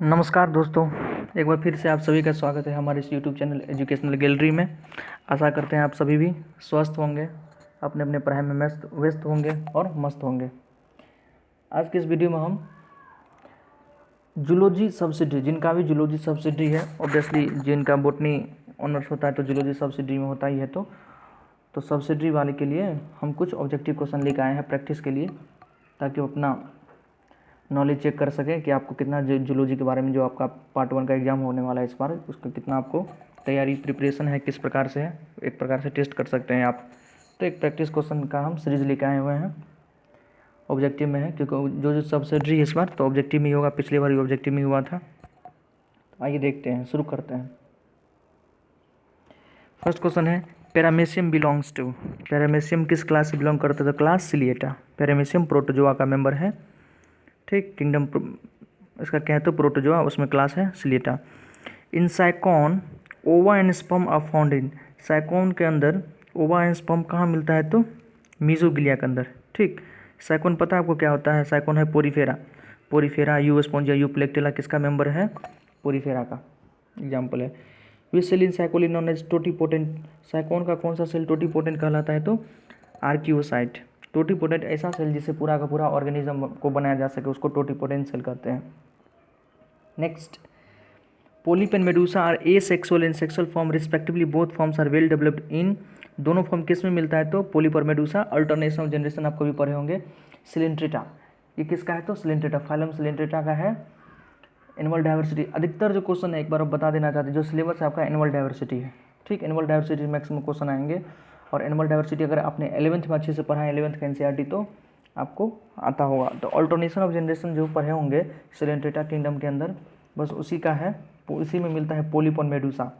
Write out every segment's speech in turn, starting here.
नमस्कार दोस्तों, एक बार फिर से आप सभी का स्वागत है हमारे इस यूट्यूब चैनल एजुकेशनल गैलरी में। आशा करते हैं आप सभी भी स्वस्थ होंगे, अपने अपने पढ़ाई में व्यस्त होंगे और मस्त होंगे। आज के इस वीडियो में हम जूलॉजी सब्सिडी, जिनका भी जूलॉजी सब्सिडी है, ऑब्वियसली जिनका बोटनी ऑनर्स होता है तो जूलॉजी सब्सिडी में होता ही है, तो सब्सिडी वाले के लिए हम कुछ ऑब्जेक्टिव क्वेश्चन लेकर आए हैं प्रैक्टिस के लिए, ताकि वो अपना नॉलेज चेक कर सकें कि आपको कितना जूलॉजी के बारे में, जो आपका पार्ट 1 का एग्ज़ाम होने वाला है इस बार, उसका कितना आपको तैयारी प्रिपरेशन है, किस प्रकार से है, एक प्रकार से टेस्ट कर सकते हैं आप। तो एक प्रैक्टिस क्वेश्चन का हम सीरीज लेके आए हुए हैं, ऑब्जेक्टिव में है, क्योंकि जो सब्सिडी है इस बार तो ऑब्जेक्टिव में ही होगा, पिछली बार भी ऑब्जेक्टिव में हुआ था। तो आइए देखते हैं, शुरू करते हैं। फर्स्ट क्वेश्चन है, पैरामेशियम बिलोंग्स टू, पैरामेशियम किस क्लास से बिलोंग करता है? तो क्लास सिलिएटा। पैरामेशियम प्रोटोजोआ का मेंबर है, ठीक। किंगडम इसका क्या है तो प्रोटोजोआ, उसमें क्लास है सिलिएटा। In Sycon ova and sperm are found in, Sycon के अंदर ओवा एंड स्पर्म कहाँ मिलता है? तो मीजोगिलिया के अंदर, ठीक। साइकॉन पता है आपको क्या होता है? साइकॉन है Porifera, Porifera Euspongia Euplectella किसका मेंबर है? पोरीफेरा का एग्जाम्पल है। Which cell in Sycon known as totipotent, Sycon का कौन सा सेल टोटीपोटेंट कहलाता है? तो आर्कियोसाइट। टोटीपोटेंट ऐसा सेल जिससे पूरा का पूरा ऑर्गेनिज्म को बनाया जा सके, उसको टोटीपोटेंट सेल कहते हैं। Next, polyp and medusa are asexual and sexual form respectively, both forms are well developed in, दोनों फॉर्म किस में मिलता है? तो पोलिप और मेडूसा। अल्टरनेशन ऑफ जनरेशन आपको भी पढ़े होंगे। सिलेंट्रेटा, ये किसका है? तो सिलेंट्रेटा, फाइलम सिलेंट्रेटा का है। एनिमल डाइवर्सिटी, अधिकतर जो क्वेश्चन है एक बार बता देना चाहते हैं, जो सिलेबस है आपका एनिमल डाइवर्सिटी है, ठीक। एनिमल डाइवर्सिटी मैक्सिमम क्वेश्चन आएंगे, और एनिमल डाइवर्सिटी अगर आपने 11th में अच्छे से पढ़ा है, 11th का एनसीईआरटी, तो आपको आता होगा। तो अल्टरनेशन ऑफ जनरेशन जो पढ़े होंगे सिलेंट्रेटा किंगडम के अंदर, बस उसी का है, उसी में मिलता है पोलिप और मेडूसा,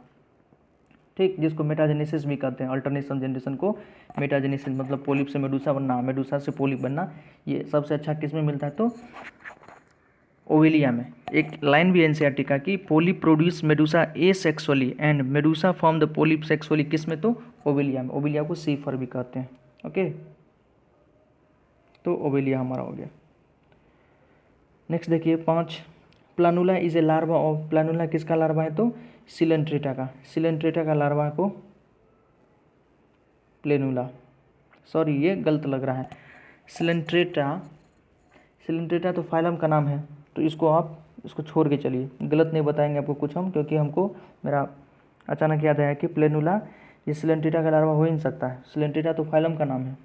ठीक, जिसको मेटाजेनेसिस भी कहते हैं। अल्टरनेशन जनरेशन को मेटाजेनेसिस, मतलब पोलिप से मेडूसा बनना, मेडूसा से पोलिप बनना, ये सबसे अच्छा किस में मिलता है? तो ओवेलिया में। एक लाइन भी एनसीईआरटी का कि polyp produce Medusa asexually and Medusa form the polyp sexually, किस में? तो ओवेलिया में। ओवेलिया को सीफर भी कहते हैं, ओके। तो ओवेलिया हमारा हो गया। नेक्स्ट देखिए 5, planula is a larva of, planula किसका लार्वा है? तो सिलेंट्रेटा का, सिलेंट्रेटा का लार्वा को प्लेनुला, सॉरी ये गलत लग रहा है, सिलेंट्रेटा, सिलेंट्रेटा तो फाइलम का नाम है, तो इसको छोड़ के चलिए, गलत नहीं बताएंगे आपको कुछ हम, क्योंकि हमको मेरा अचानक याद आया कि प्लेनुला ये सिलेंट्रेटा का लार्वा हो ही नहीं सकता है, सिलेंट्रेटा तो फाइलम का नाम है,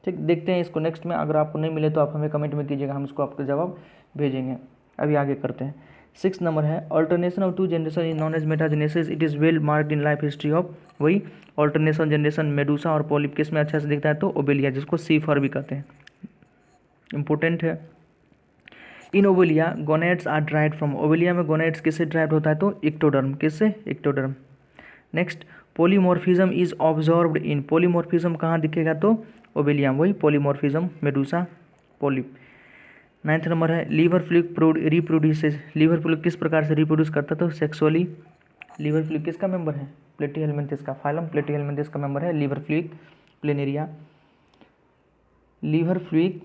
ठीक। देखते हैं इसको नेक्स्ट में, अगर आपको नहीं मिले तो आप हमें कमेंट में कीजिएगा, हम इसको आपका जवाब भेजेंगे। अभी आगे करते हैं। 6 नंबर है, alternation of 2 generation is known as metagenesis, it is well marked in life history of, वही अल्टरनेशन जनरेशन मेडूसा और पोलिप किस में अच्छा से दिखता है? तो ओवेलिया, जिसको सीफर भी कहते हैं, इंपॉर्टेंट है। In Obelia gonads are derived from, Obelia में गोनेड्स किससे ड्राइव होता है? तो इक्टोडर्म, किससे? Ectoderm. Next, polymorphism is observed in, polymorphism कहाँ दिखेगा? तो ओवेलिया, वही polymorphism medusa polyp. 9th number है, liver fluid reproduces, liver fluid किस प्रकार से रिप्रोड्यूस करता है? तो सेक्सुअली। लीवर फ्लूइड किसका मेंबर है? प्लेटीहेल्मिन्थेस का, फाइलम प्लेटीहेल्मिन्थेस का मेंबर है liver fluid, Planaria. Liver fluid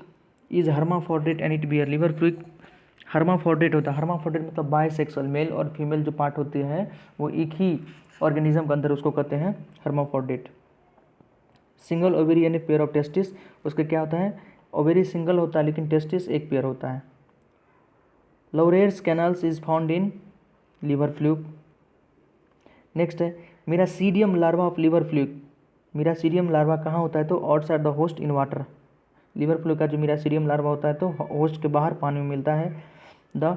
is हर्माफ्रोडिट and it bear, liver fluid hermaphrodite होता है, हर्माफ्रोडिट मतलब बायसेक्सुअल, मेल और फीमेल जो पार्ट होते हैं वो एक ही ऑर्गेनिज्म के अंदर, उसको कहते हैं हर्माफ्रोडिट। सिंगल ओवेरी यानी पेयर ऑफ टेस्टिस, उसके क्या होता है? ओवेरी सिंगल होता है लेकिन टेस्टिस एक पेयर होता है। Laurer's canals is found in liver fluid. Next है, miracidium larva of liver fluid, miracidium larva कहाँ होता है? तो outside the host in water, liver fluid का जो मिरासीडियम लार्वा होता है तो होस्ट के बाहर पानी में मिलता है। The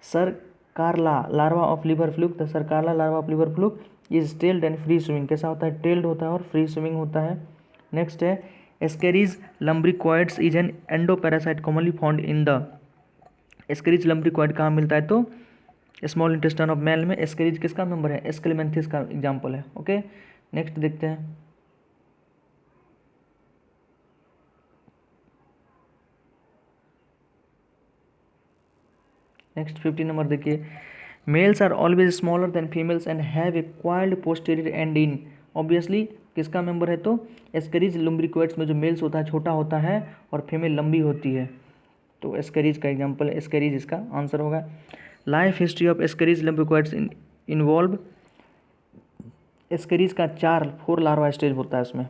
cercaria larva of liver fluid, the cercaria larva of liver fluid is tailed and free swimming, कैसा होता है? टेल्ड होता है और फ्री स्विमिंग होता है। नेक्स्ट है, Ascaris lumbricoides is an endoparasite commonly found in the, Ascaris lumbricoid कहाँ मिलता है? तो स्मॉल इंटेस्टाइन ऑफ मेल में। एस्केरिज किसका मेंबर है? एस्केलेमेंथिस का एग्जाम्पल है, ओके। नेक्स्ट देखते हैं, नेक्स्ट 15 नंबर देखिए, males are always smaller than females and have a coiled posterior end in, obviously किसका मेंबर है? तो एस्केरिज लुम्ब्रिकोइड्स में जो मेल्स होता है छोटा होता है और फीमेल लंबी होती है, तो एस्केरिज का एग्जांपल है, एस्केरिज इसका आंसर होगा। लाइफ हिस्ट्री ऑफ एस्केरिज लम्बिक्वाइड्स इन्वॉल्व, एस्केरिज का 4 लार्वा स्टेज होता है उसमें।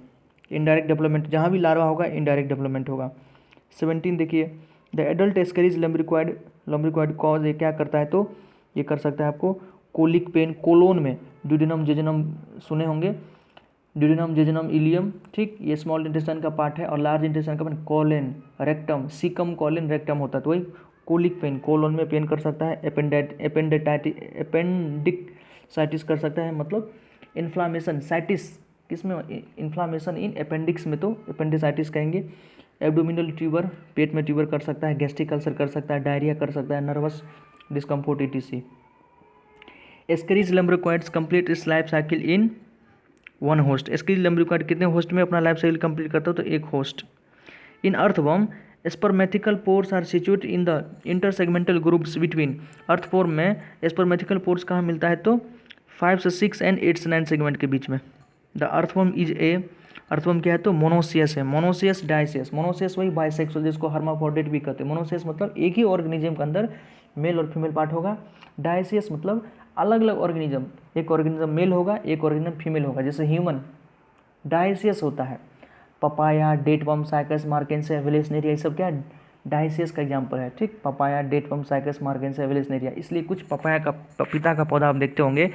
इनडायरेक्ट डेवलपमेंट, जहाँ भी लार्वा होगा इनडायरेक्ट डेवलपमेंट होगा। 17 देखिए, द एडल्ट एस्केरिज लम्बिक्वाइड कॉज, ये क्या करता है तो ये कर सकता है आपको कोलिक पेन कोलोन में, ड्यूडेनम जेजनम सुने होंगे, ड्यूडेनम जेजनम इलियम, ठीक, ये स्मॉल इंटेस्टाइन का पार्ट है। और लार्ज इंटेस्टाइन का colon rectum, caecum colon rectum होता है, तो वही कोलिक पेन कोलोन में पेन कर सकता है। एपेंडिक्साइटिस कर सकता है, मतलब इन्फ्लामेशन, साइटिस किस में, इन्फ्लामेशन इन अपेंडिक्स में तो अपेंडिसाइटिस कहेंगे। एब्डोमिनल ट्यूबर, पेट में ट्यूबर कर सकता है। गैस्ट्रिक अल्सर कर सकता है, डायरिया कर सकता है, नर्वस डिस्कम्फोर्ट etc। एस्केरिज लम्बिक्वाइड्स कंप्लीट इस लाइफ साइकिल इन 1 होस्ट। एस्केरिज लम्बिक्वाइड कितने होस्ट में अपना लाइफ साइकिल कंप्लीट करता हो तो 1 host. In earthworm spermathecal pores are situated in the intersegmental grooves between. Earthworm में स्पर्मेथिकल पोर्स कहाँ मिलता है तो 5 से 6 एंड 8 से 9 सेगमेंट के बीच में। The earthworm is a, earthworm क्या है तो मोनोसियस है, मोनोसियस डाइसियस। मोनोसियस वही बाइसेक्सुअल जिसको हर्माफ्रोडिट भी कहते हैं। मोनोसियस मतलब एक ही ऑर्गेनिज्म के अंदर मेल और फीमेल पार्ट होगा। डाइसियस मतलब अलग अलग ऑर्गेनिज्म, एक ऑर्गेनिज्म मेल होगा, एक ऑर्गेनिज्म फीमेल होगा, जैसे ह्यूमन डाइसियस होता है। पपाया, डेट पम, साइकस, मार्केंसिया, वेलेसनेरिया, ये सब क्या डाइसियस का एग्जाम्पल है, ठीक। पपाया, डेट पम, साइकस, मार्केंसिया, वेलेसनेरिया। इसलिए कुछ पपाया का पपीता का पौधा आप देखते होंगे,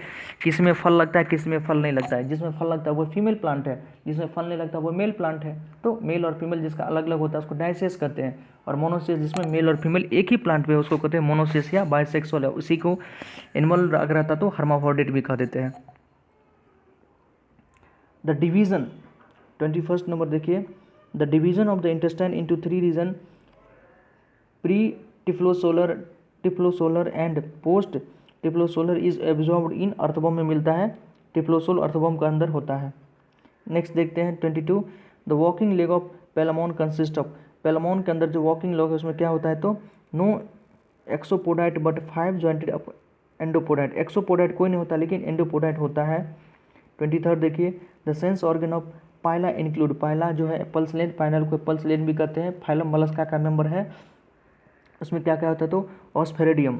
किस में फल लगता है किस में फल नहीं लगता है। जिसमें फल लगता है वो फीमेल प्लांट है, जिसमें फल नहीं लगता वो मेल प्लांट है। तो मेल और फीमेल जिसका अलग अलग होता है उसको डाइसियस कहते हैं। और मोनोसियस जिसमें मेल और फीमेल एक ही प्लांट पे उसको कहते हैं मोनोसियस या बाइसेक्सुअल है। उसी को एनिमल अगर रहता तो हर्माफ्रोडिट भी कह देते हैं। द डिवीजन 21 नंबर देखिए, the division of the intestine into 3 region, pre typhlosolar, typhlosolar and post typhlosolar is absorbed in earthworm में मिलता है। टिफ्लोसोल अर्थवर्म के अंदर होता है। नेक्स्ट देखते हैं 22, the walking leg of Palaemon consist of. Palaemon के अंदर जो वॉकिंग लेग है उसमें क्या होता है तो no exopodite but 5 jointed endopodite. Exopodite कोई नहीं होता लेकिन एंडोपोडाइट होता है। 23 देखिए, the sense organ of Pila include, Pila जो है पल्स लेन, पाइनल को पल्स लेन भी कहते हैं, फाइलम मोलस्का का मेंबर है। उसमें क्या क्या होता है तो ऑस्फेरिडियम,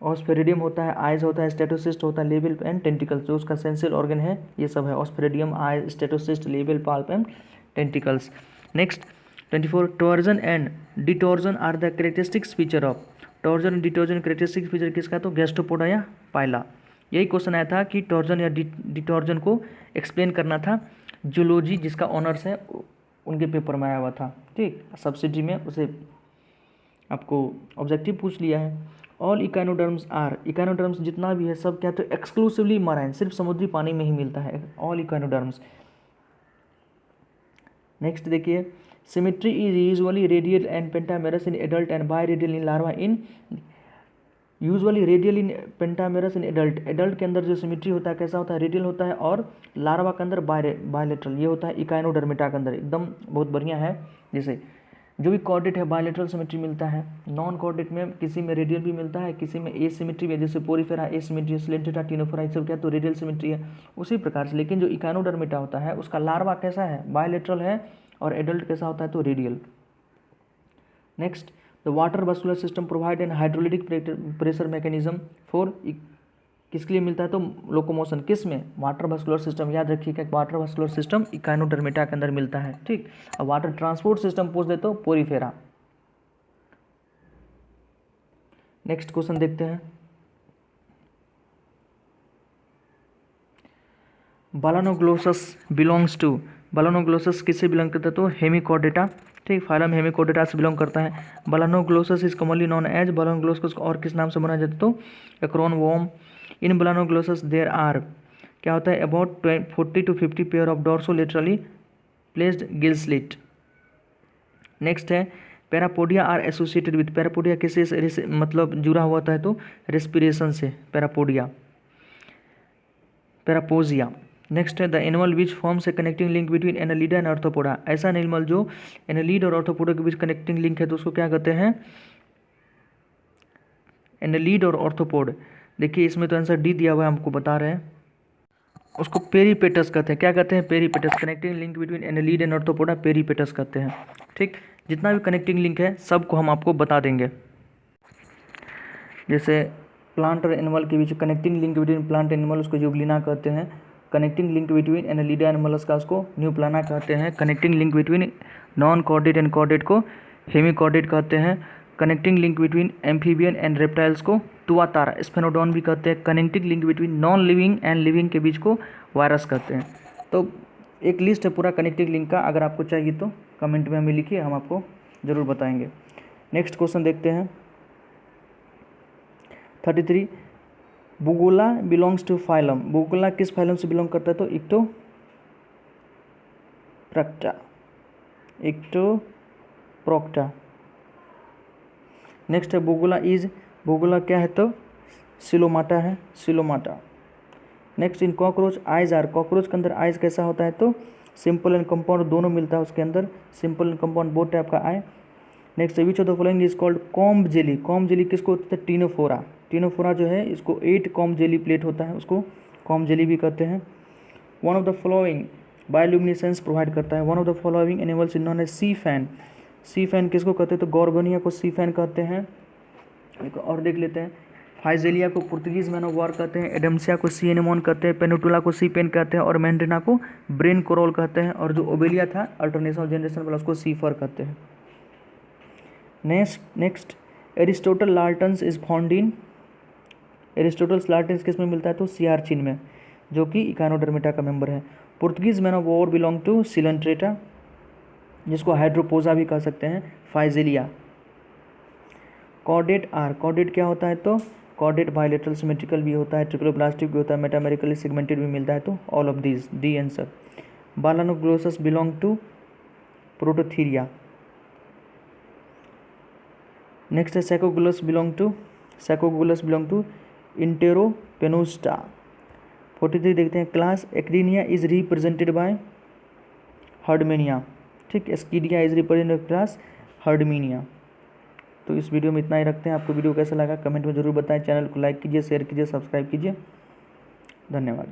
ऑस्फेरिडियम होता है, आइज होता है, स्टेटोसिस्ट होता है, लेबल एंड टेंटिकल्स जो उसका सेंसियल ऑर्गन है ये सब है। Osphradium, eyes, statocyst, labial, palp and tentacles. Next 24, torsion and detorsion are the characteristics feature of. Torsion and detorsion characteristic feature किसका तो गैस्ट्रोपोडा या पाइला। यही क्वेश्चन आया था कि टॉर्जन या डिटॉर्जन को एक्सप्लेन करना था। जूलॉजी जिसका ऑनर्स है उनके पेपर में आया हुआ था, ठीक। सब्सिडी में उसे आपको ऑब्जेक्टिव पूछ लिया है। ऑल इकाइनोडर्म्स आर, इकाइनोडर्म्स जितना भी है सब क्या तो एक्सक्लूसिवली मराइन, सिर्फ समुद्री पानी में ही मिलता है ऑल इकाइनोडर्म्स। नेक्स्ट देखिए, symmetry is usually radial and pentamerous in adult and biradial in larva in. Usually radial in pentamerous in adult, adult के अंदर जो सिमेट्री होता है कैसा होता है रेडियल होता है, और लार्वा के अंदर बायलेटरल ये होता है इकाइनोडर्मिटा के अंदर। एकदम बहुत बढ़िया है। जैसे जो भी कॉर्डेट है बायलेटरल सिमेट्री मिलता है, नॉन कॉर्डेट में किसी में रेडियल भी मिलता है, किसी में ए सिमेट्री भी है, जैसे पोरीफेरा ए सिमेट्री, सिलेंटेटा, टिनोफेरा सब क्या तो रेडियल सिमेट्री है उसी प्रकार से। लेकिन जो इकाइनोडर्मिटा होता है उसका लार्वा कैसा है बायलेटरल है, और एडल्ट कैसा होता है तो radial. Next, the water vascular system provide an hydrolytic pressure mechanism for, किसके लिए मिलता है तो लोकोमोशन। किस में वाटर वास्कुलर सिस्टम, याद रखिएगा वाटर वास्कुलर सिस्टम इकाइनोडर्मिटा के अंदर मिलता है, ठीक। अब वाटर ट्रांसपोर्ट सिस्टम पूछ दे तो पोरीफेरा। नेक्स्ट क्वेश्चन देखते हैं, बालानोग्लोसस बिलोंग्स टू, बालानोग्लोसस किससे बिलोंग करता है तो हेमिकॉर्डेटा, ठीक। फाइलम हेमिकॉर्डेटा से बिलोंग करता है। Balanoglossus is commonly known as, Balanoglossus को और किस नाम से बनाया जाता तो acorn worm. In Balanoglossus there are, क्या होता है about 40 to 50 pair of dorsolaterally placed gill slit. Next है parapodia are associated with, parapodia किससे मतलब जुड़ा हुआ होता है तो रेस्पिरेशन से, पैरापोडिया, पैरापोजिया। नेक्स्ट है the animal which forms a connecting link between Annelida and Arthropoda, ऐसा एनिमल जो एनालिड और आर्थ्रोपोडा के बीच कनेक्टिंग लिंक है तो उसको क्या कहते हैं एनालिड और आर्थ्रोपोड। देखिए इसमें तो आंसर डी दिया हुआ है, हमको बता रहे हैं उसको पेरीपेटस कहते हैं। क्या कहते हैं peripatus, connecting link between annelid and arthropoda peripatus कहते हैं, ठीक। जितना भी कनेक्टिंग लिंक है सबको हम आपको बता देंगे। जैसे प्लांट और एनिमल के बीच connecting link between plant animal उसको यूग्लिना कहते हैं। Connecting link between Annelida and mollusca उसको न्यूप्लाना कहते हैं। Connecting link between non chordate and chordate को हेमिकॉर्डेट कहते हैं। Connecting link between amphibian and reptiles को तुआतारा स्फेनोडॉन भी कहते हैं। Connecting link between non living and living के बीच को वायरस कहते हैं। तो एक लिस्ट है पूरा कनेक्टिंग लिंक का, अगर आपको चाहिए तो कमेंट में हमें लिखिए, हम आपको ज़रूर बताएंगे। नेक्स्ट क्वेश्चन देखते हैं 33। बुगुला बिलोंग्स टू फाइलम। बुगुला किस फाइलम से बिलोंग करता है? तो इक्टोप्टेरा। इक्टोप्टेरा। नेक्स्ट है बुगुला क्या है? तो सिलोमाटा है, coelomata. Next in cockroach eyes are. Cockroach के अंदर आइज कैसा होता है? तो सिंपल एंड कंपाउंड दोनों मिलता है उसके अंदर, simple and compound both type का eye. Next which of the following is called comb jelly. Comb jelly किसको होता है? टीनोफोरा। टीनोफोरा जो है इसको 8 कॉम्ब जेली प्लेट होता है, उसको कॉम्ब जेली भी कहते हैं। One of the following bioluminescence provide करता है। One of the following animals known as sea fan. Sea fan किसको कहते हैं? तो गॉर्गोनिया को सी फैन कहते हैं। और देख लेते हैं, फाइजेलिया को पुर्तगीज मैन ऑफ वार कहते हैं। एडम्सिया को सी एनेमोन कहते हैं। पेनुटुला को सी पेन कहते हैं। और मैंड्रिना को ब्रेन कोरोल कहते हैं। और जो ओबेलिया था अल्टरनेशन ऑफ जनरेशन वाला उसको सीफर कहते हैं। Next Aristotle lanterns is found in. Aristotle lanterns किस में मिलता है? तो सियारचिन में, जो कि इकानोडर्मेटा का मेंबर है। Portuguese man of war belong to Coelenterata, जिसको हाइड्रोपोजा भी कह सकते हैं, फाइजेलिया। Chordate are. कॉर्डेट क्या होता है? तो कॉर्डेट बायलेटरल सिमेट्रिकल भी होता है, ट्रिकोप्लास्टिक भी होता है, मेटामेरिकली सेगमेंटेड भी मिलता है, तो all of these the answer. Balanoglossus belong to prototheria. Next है सैकोगुलस बिलोंग टू इंटेरोपेनुस्टा। 43 देखते हैं, class acrania is represented by herdmania. ठीक, ascidia is represented class herdmania. तो इस वीडियो में इतना ही रखते हैं। आपको वीडियो कैसा लगा कमेंट में ज़रूर बताएं। चैनल को लाइक कीजिए, शेयर कीजिए, सब्सक्राइब कीजिए। धन्यवाद।